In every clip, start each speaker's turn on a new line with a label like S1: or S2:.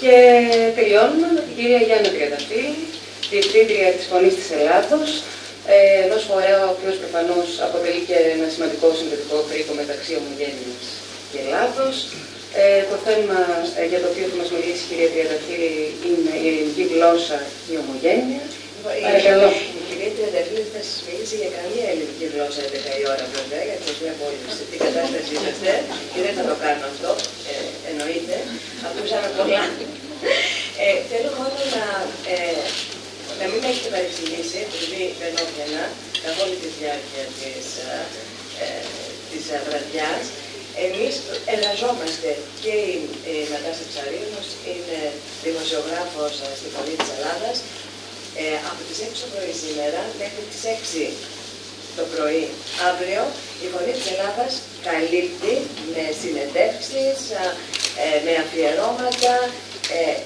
S1: Και τελειώνουμε με την κυρία Γιάννα Τριανταφύλλη, διευθύντρια της Φωνής της Ελλάδος, ενός φορέα ο οποίος προφανώς αποτελεί και ένα σημαντικό συνδετικό κρίκο μεταξύ Ομογένειας και Ελλάδος. Το θέμα για το οποίο θα μας μιλήσει η κυρία Τριανταφύλλη είναι η ελληνική γλώσσα και η ομογένεια. Παρακαλώ.
S2: Η κυρία Τριανταφύλλη θα σας μιλήσει για καμία ελληνική γλώσσα 11 η ώρα βέβαια, γιατί ως μια πόλη σε τι κατάσταση είσαστε και δεν θα το κάνω αυτό, εννοείται. Ακούσαμε πολλά. Θέλω μόνο να μην με έχετε παρεξηγήσει, επειδή δεν όφιανα καθ' όλη τη διάρκεια της βραδιάς. Εμείς εργαζόμαστε και η Νατάσα Ψαρίνος είναι δημοσιογράφος στη Φωνή της Ελλάδας από τις 6 το πρωί σήμερα μέχρι τις 6 το πρωί αύριο. Η Φωνή της Ελλάδας καλύπτει με συνεντεύξεις, με αφιερώματα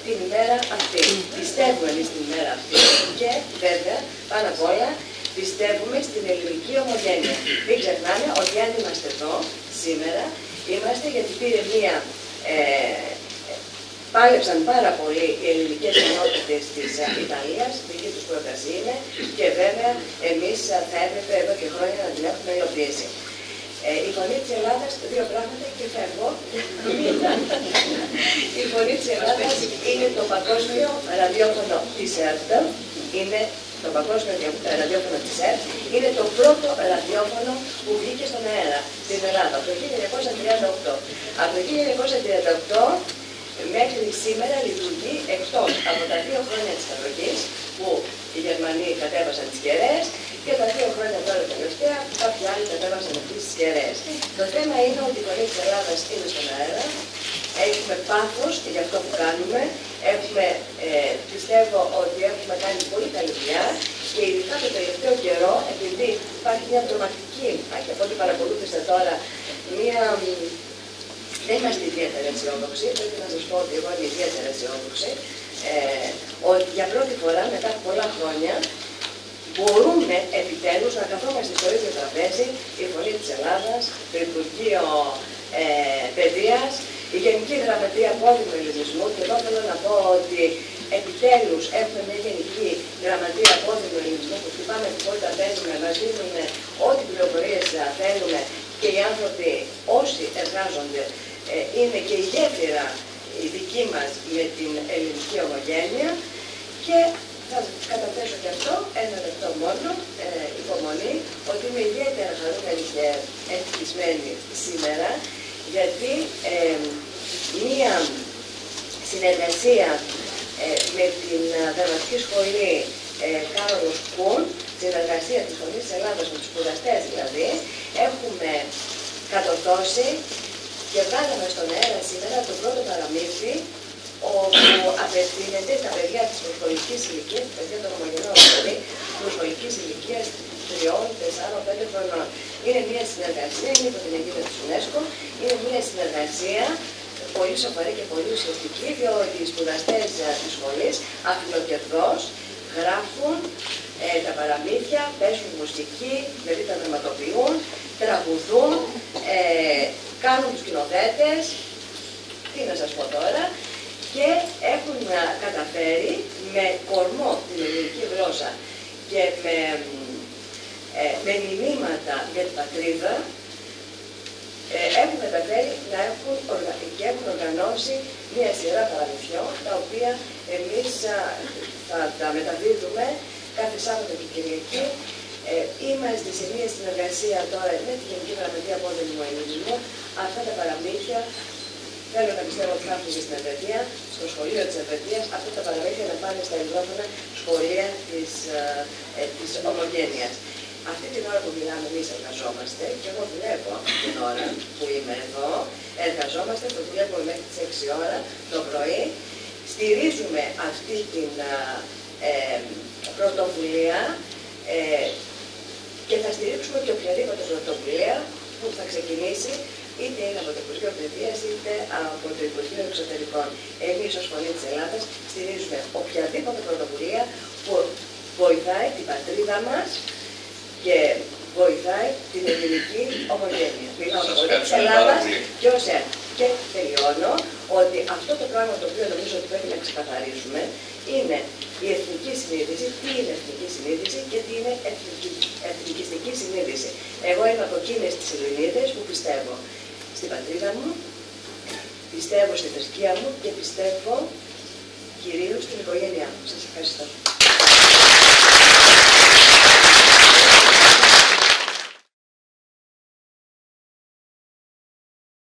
S2: την ημέρα αυτή. Πιστεύουμε εμείς την ημέρα αυτή και βέβαια πάνω απ' όλα πιστεύουμε στην ελληνική ομογένεια. Μην ξεχνάμε ότι αν είμαστε εδώ σήμερα, είμαστε γιατί πήρε μία. Πάλεψαν πάρα πολύ οι ελληνικές ενότητες της Ιταλίας, δική τους πρόταση είναι, και βέβαια εμείς θα έπρεπε εδώ και χρόνια να την έχουμε υλοποιήσει. Η Φωνή της Ελλάδας, δύο πράγματα και φεύγω. Η Φωνή της Ελλάδας είναι το παγκόσμιο ραδιόφωνο της ΕΡΤ, είναι το παγκόσμιο ραδιόφωνο της ΕΡΤ, είναι το πρώτο ραδιόφωνο που βγήκε στον αέρα στην Ελλάδα από το 1938. Από το 1938 μέχρι σήμερα λειτουργεί εκτός από τα 2 χρόνια της κατοχής που οι Γερμανοί κατέβασαν τις κεραίες και τα 2 χρόνια τώρα τελευταία που κάποιοι άλλοι κατέβασαν αυτές τις κεραίες. Το θέμα είναι ότι η Φωνή της Ελλάδας είναι στον αέρα. Έχουμε πάθος για αυτό που κάνουμε. Πιστεύω ότι έχουμε κάνει πολύ καλή δουλειά και ειδικά το τελευταίο καιρό, επειδή υπάρχει μια τρομακτική, και από ό,τι παρακολούθησα τώρα, δεν είμαστε ιδιαίτερα αισιόδοξοι, πρέπει να σας πω ότι εγώ είμαι ιδιαίτερα αισιόδοξη, ότι για πρώτη φορά μετά από πολλά χρόνια μπορούμε επιτέλους να καθόμαστε στο ίδιο τραπέζι η Φωνή της Ελλάδας, το Υπουργείο Παιδείας, η Γενική Γραμματεία Πόδιμου Ελληνισμού, και εδώ θέλω να πω ότι επιτέλους έχουμε μια Γενική Γραμματεία Πόδιμου Ελληνισμού που χτυπάμε την πόρτα, μπαίνουμε, μας δίνουν ό,τι πληροφορίες θέλουμε και οι άνθρωποι όσοι εργάζονται είναι και η γέφυρα η δική μας με την ελληνική ομογένεια. Και θα καταθέσω και αυτό, ένα λεπτό μόνο, υπομονή, ότι είμαι ιδιαίτερα χαρούμενη και ευτυχισμένη σήμερα, γιατί μία συνεργασία με την Δραματική Σχολή Κάρολος Κουν, συνεργασία της Φωνής της Ελλάδας με τους σπουδαστές δηλαδή, έχουμε κατορθώσει και βγάλαμε στον αέρα σήμερα το πρώτο παραμύθι όπου απευθύνεται στα παιδιά της προσχολικής ηλικίας, τα παιδιά των ομογενών δηλαδή, προσχολικής ηλικίας 3, 4, 5 χρονών. Είναι μια συνεργασία, είναι υπό την αιγύδα της UNESCO, είναι μια συνεργασία πολύ σοβαρή και πολύ ουσιαστική, διότι οι σπουδαστές της σχολής αφιλοκερδώς γράφουν τα παραμύθια, παίζουν μουσική, δηλαδή τα δραματοποιούν, τραγουδούν, κάνουν τους σκηνοθέτες, τι να σας πω τώρα, και έχουν καταφέρει με κορμό την ελληνική γλώσσα και με μηνύματα για την πατρίδα, έχουν καταφέρει να έχουν οργανώσει μια σειρά παραμυθιών, τα οποία εμείς θα τα μεταδίδουμε κάθε Σάββατο και Κυριακή. Είμαστε σε μια συνεργασία τώρα με τη Γενική Γραμματεία Πόδιμου Ελληνισμού. Αυτά τα παραμύθια θέλω να πιστεύω ότι θα έρθουν στην Ελβετία, στο σχολείο της Ελβετίας, αυτά τα παραμύθια να πάνε στα ελληνόφωνα σχολεία της ομογένειας. Αυτή την ώρα που μιλάμε εμείς εργαζόμαστε, και εγώ δουλεύω αυτή την ώρα που είμαι εδώ, εργαζόμαστε, το δουλεύουμε μέχρι τις 6 ώρα το πρωί, στηρίζουμε αυτή την πρωτοβουλία και θα στηρίξουμε και οποιαδήποτε πρωτοβουλία που θα ξεκινήσει, είτε είναι από το Υπουργείο Παιδείας είτε από το Υπουργείο Εξωτερικών. Εμείς ως Φωνή της Ελλάδας στηρίζουμε οποιαδήποτε πρωτοβουλία που βοηθάει την πατρίδα μας και βοηθάει την ελληνική ομογένεια. Μιλάω ως Φωνή της Ελλάδας και ως ΕΡΤ. Και τελειώνω ότι αυτό το πράγμα το οποίο νομίζω ότι πρέπει να ξεκαθαρίσουμε είναι η εθνική συνείδηση, τι είναι εθνική συνείδηση και τι είναι εθνικιστική συνείδηση. Εγώ είμαι από εκείνες τις Ελληνίδες που πιστεύω στην πατρίδα μου, πιστεύω στη θρησκεία μου και πιστεύω κυρίως στην οικογένειά μου. Σας ευχαριστώ.